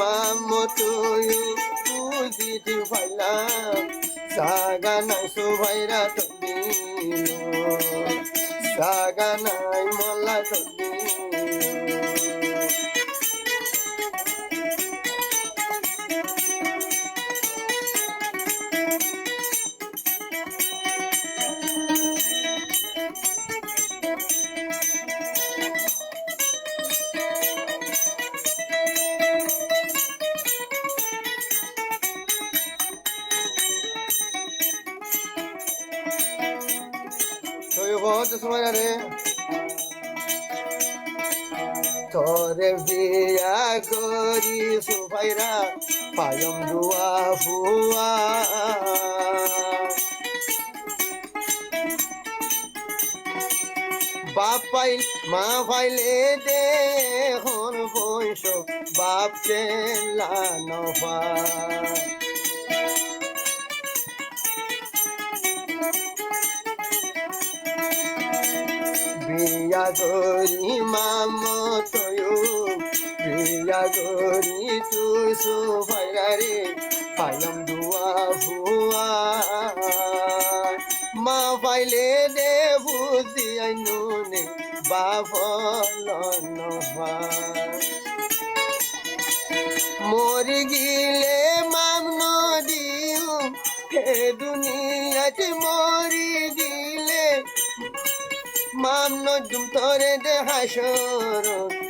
মামতুয়ু বুঝিতে পাইলাম জাগা নাই সুভাইরা তুমি জাগা নাই মোল্লা তুমি বহুত সময় রে তোরে বিয়া করি সুভাইরা পায়ম দুয়া ভুয়া বাপ পাইল মা পাইলে দে হন বৈশ বাপ চেলা নফা বিয়া গরি মামতয়ু বিয়া গরি তুই সুভাইরা রে পায়ম দুয়া ভুয়া মা পাইলে দে বুঝি আইনুনে বাফল নভা মরি গিলে মাম নদিও হে দুনিয়াতে মরি গিলে মাম নজুম তোরে দে হাসর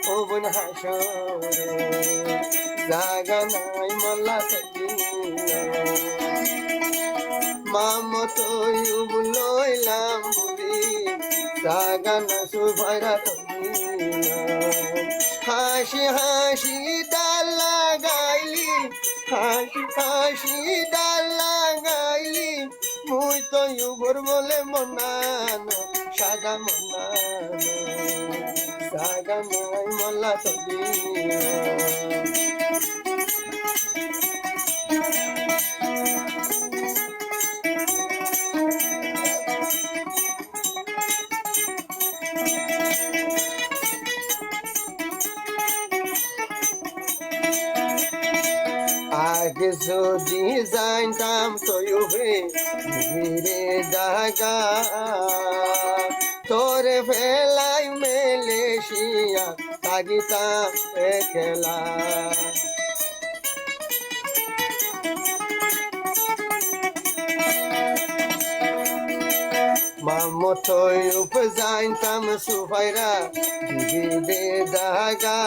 ও বোন হাসর জাগা নাই মোল্লা থাকিনা মামতুয়ু লইলাম বুঝি জাগা না সুভাইরা থাকিনা হাসি হাসি ডাল লাগাইলি হাসি হাসি ডাল লাগাইলি মুই তো ইউবর বলে মনানো সাদা মনানো জাগা নাই মোল্লা থাকিনা আগে যদি জানতাম তয়ুবে ধীরে জাগা তোরে ফেলাই মেলেশিয়া তাগিতাম একলা মামতুয়ু জানতাম সুভাইরা ধীরে জাগা